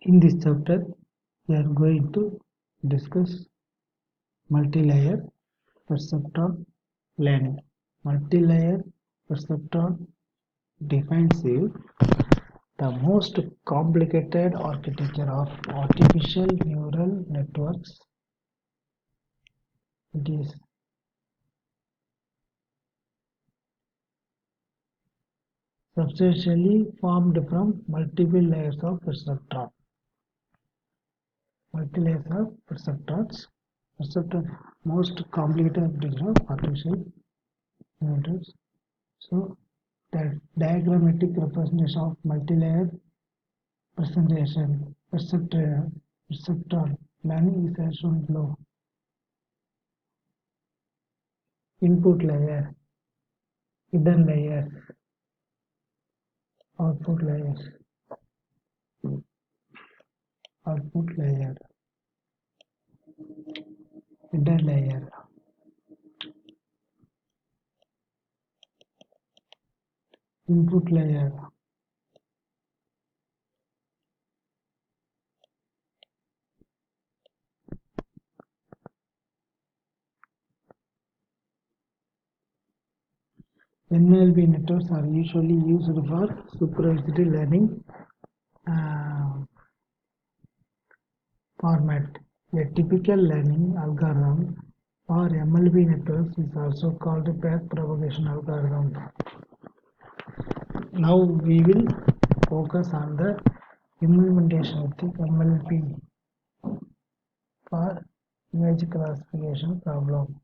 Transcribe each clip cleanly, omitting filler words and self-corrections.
In this chapter, we are going to discuss multi-layer perceptron learning. Multi-layer perceptron defines the most complicated architecture of artificial neural networks. It is substantially formed from multiple layers of perceptron. Multi-layers of perceptrons. Perceptron most complicated architecture of artificial neural. So the diagrammatic representation of multi-layer perceptron learning is as shown below. Input layer, hidden layer, output layer, hidden layer, input layer, NLP networks are usually used for supervised learning format. A typical learning algorithm for MLB networks is also called a back propagation algorithm. Now we will focus on the implementation of the MLP for image classification problem.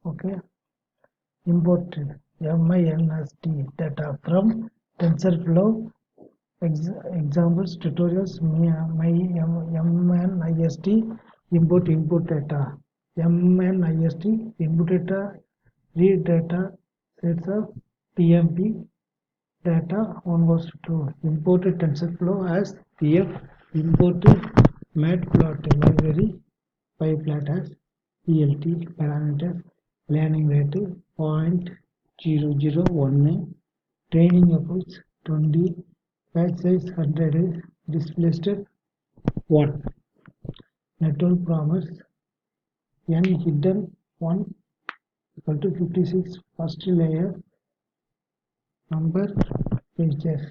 Okay, import MINST data from TensorFlow examples tutorials. MNIST input data. MNIST input data, read data sets of TMP data 1 was to 2. Imported TensorFlow as PF. Imported matplotlib pyplot as PLT. Parameters learning rate 0.0019. Training efforts 20. Batch size 100. Displaced 1. Network promise n hidden 1 equal to 56. First layer number features.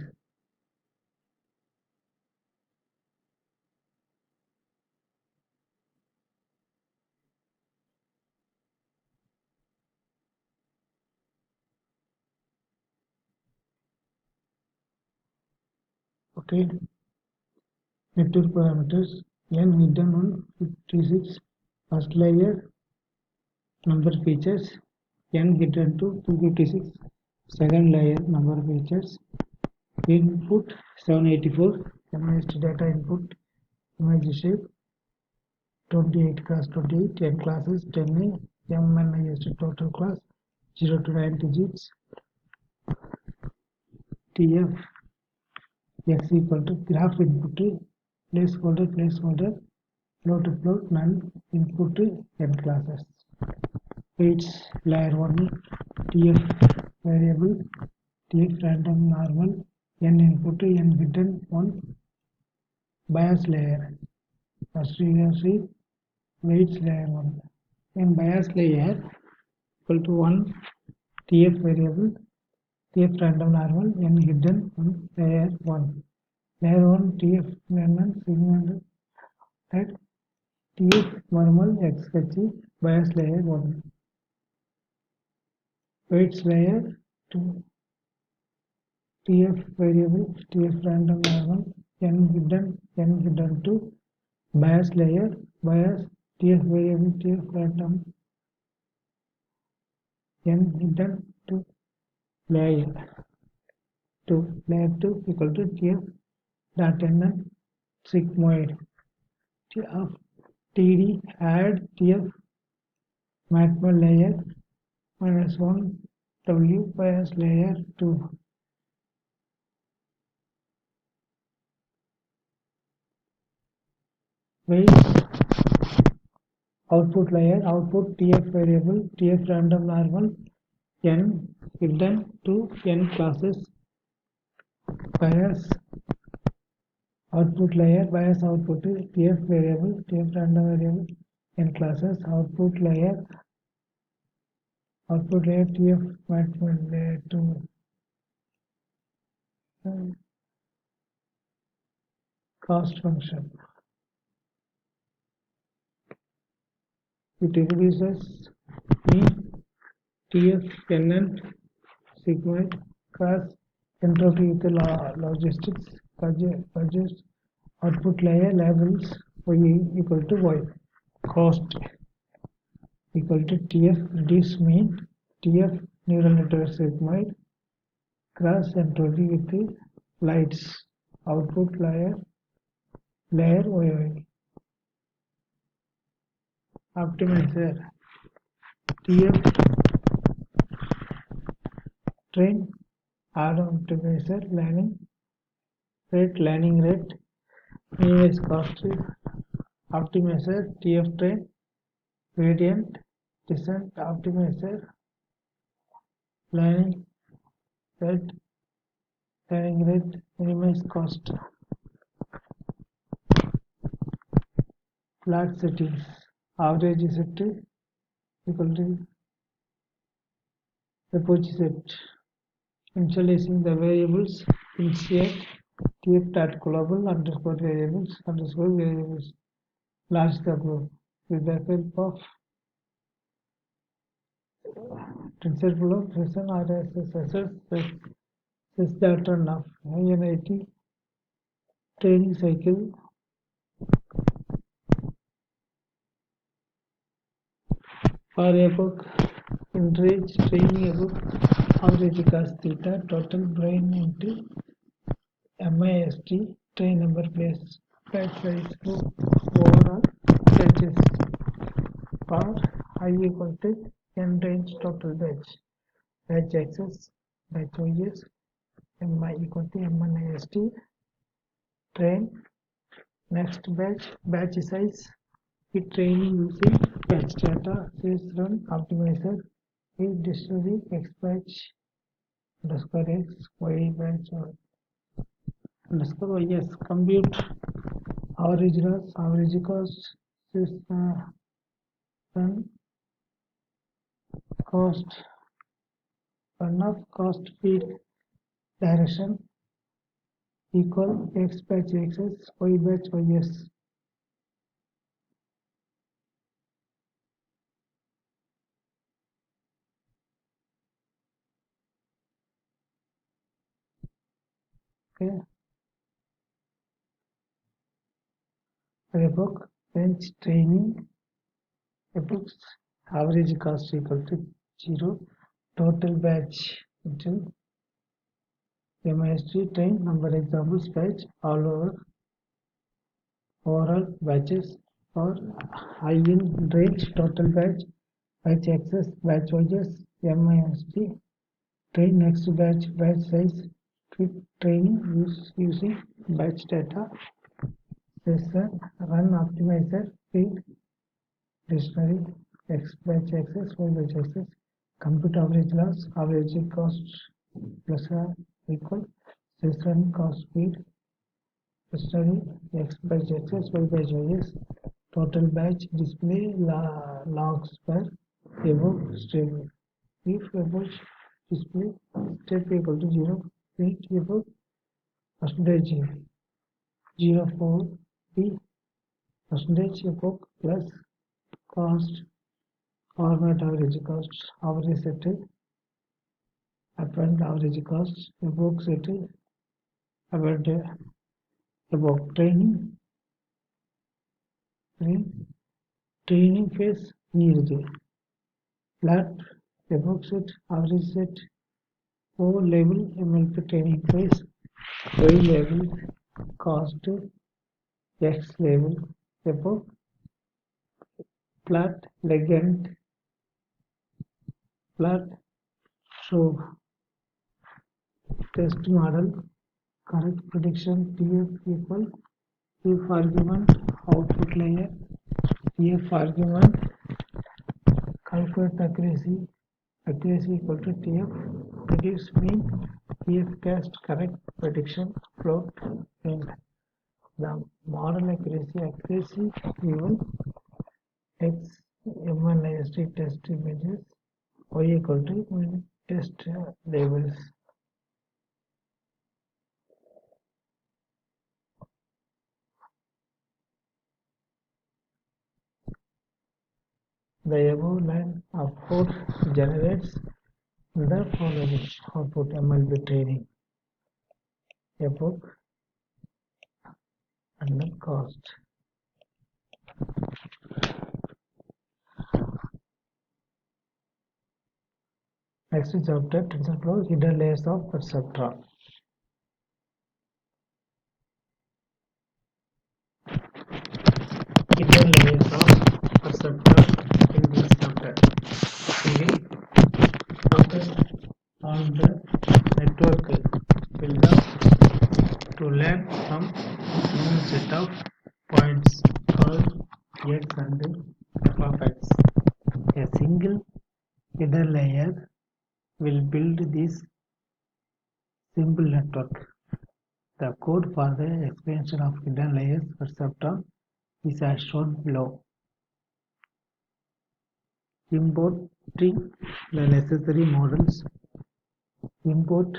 Okay, network parameters n hidden 1 56. First layer number features n hidden to 256. Second layer number features input 784. MIST data input image shape 28 class 28. N classes 10. MNIST total class 0 to 9 digits. TF x equal to graph input placeholder float none input n classes. Weights layer 1 TF variable TF random normal n input n hidden 1 bias layer. First recursive weights layer 1 in bias layer equal to 1 TF variable TF random normal n hidden 1 layer 1. Layer 1 TF random segment at TF normal XH bias layer 1. Weights layer 2 TF variable TF random normal n hidden 2 bias layer bias TF variable TF random n hidden 2 layer 2 equal to TF dot n sigmoid of TD add TF matmul layer minus 1 W bias layer 2. Weights output layer, output TF variable, TF random normal, n hidden to n classes, bias output layer, bias output is TF variable, TF random variable, n classes, output layer TF matchment layer to cost function. It introduces mean TF NN sigmoid cross entropy with the logistics budget output layer labels y equal to y cost equal to TF reduce mean TF neural network sigmoid cross entropy with the lights output layer y optimizer TF train optimizer learning rate minimize cost optimizer TF train gradient descent optimizer learning rate minimize cost flat settings average set equal to epoch set initializing the variables initiate TF dot global underscore variables launch the group with the help of TensorFlow reason RSS data of INIT training cycle for epoch enrich training epoch average cos theta total brain into MIST train number place batch size group overall batches for I equal to n range total batch access batch OS MI equal to MNIST train next batch size with training using batch data says run optimizer with dictionary x batch underscore x y batch underscore yes compute average loss average cost says run cost run of cost feed direction equal x batch xs y batch ys okay epoch bench training epochs average cost equal to 0 total batch into MIST train number examples batch all over overall batches for I in range total batch access batch OS MIST train next batch size fit training using batch data session run optimizer feed dictionary x batch access y batch access compute average loss average cost plus equal session cost feed dictionary x batch access y batch OS total batch display logs per epoch step if epoch display step equal to 0 print epoch percentage 04 b percentage epoch plus cost format average cost average set append average cost epoch set append epoch training phase used flat epoch set average set O label MLP training phase Y label cost X label epoch flat legend flat show test model correct prediction TF equal if argument output layer TF argument, calculate accuracy equal to TF, reduce mean, TF cast correct prediction, float, and the model accuracy given X M1 IST test images, Y equal to test labels. The above line of code generates the following output MLB training, epoch, and the cost. Next chapter, TensorFlow, hidden layers of perceptron. Hidden layers of perceptron in this chapter. We focus on the network build-up to learn from known set of points called x and f of x. A single hidden layer will build this simple network. The code for the expansion of hidden layers perceptron is as shown below. Importing the necessary models. Import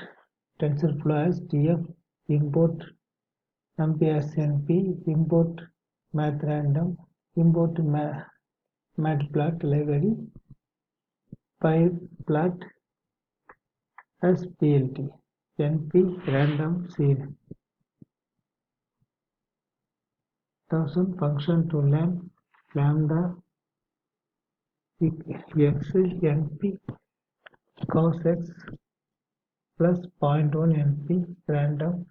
TensorFlow as TF, import NumPy as NP, import MathRandom, import matplotlib library, pyplot as PLT, NP random seed. 1000 function to learn lambda x np cos x plus 0.1 np random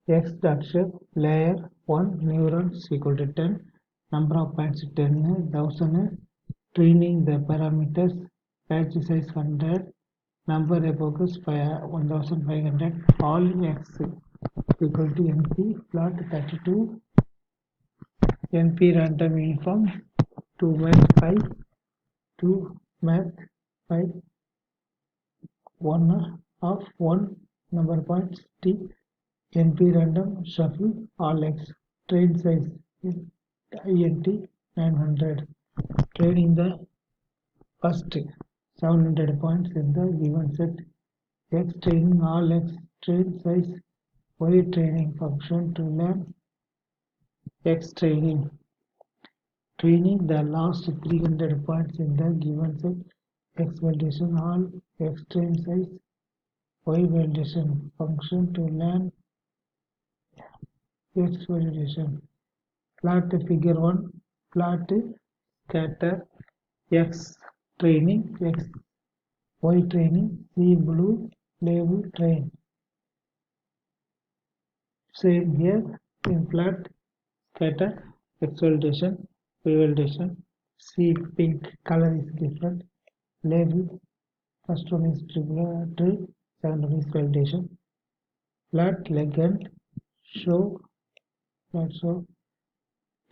x dot shape layer 1 neurons equal to 10, number of points 10,000, training the parameters, patch size 100, number epochs 1500, all x equal to np plot 32, np random uniform, 2 math 5, 2 math 5, 1 of 1 number points t, np random shuffle all x, train size is int 900, training the first 700 points in the given set, x training all x, train size, y training function to learn x training, training the last 300 points in the given set, x validation all x train size, y validation function to learn x validation. Plot figure 1, plot scatter x training, x y training, C blue label train. Same here in plot scatter x validation, y validation, C pink color is different, label first one is tree, second one is validation. Plot legend show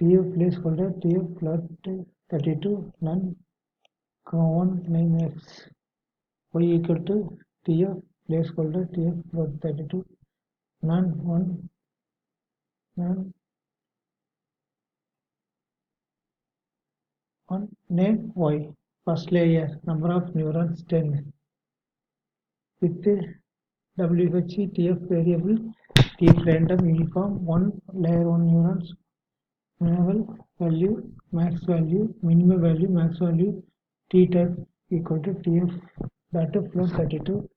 TF placeholder TF plot 32 none 1 name x, y equal to TF placeholder TF plot 32 none 1 none 1 name y. First layer number of neurons 10 with WH TF variable TF random uniform 1 layer 1 neurons, minimal value, max value, minimum value, max value, t type equal to TF data flow 32,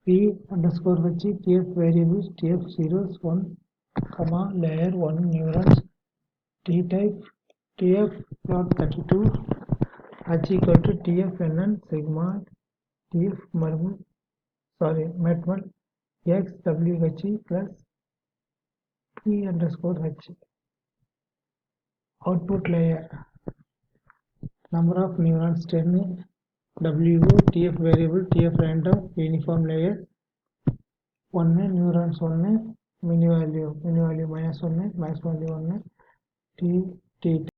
p underscore h TF variables TF zeros 1 comma layer 1 neurons, t type TF plot 32, h equal to TF nn sigma TF matmul x wh plus p underscore h. Output layer number of neurons 10, WO TF variable TF random uniform layer 1 neurons 1, mini value minus 1 max value 1 t t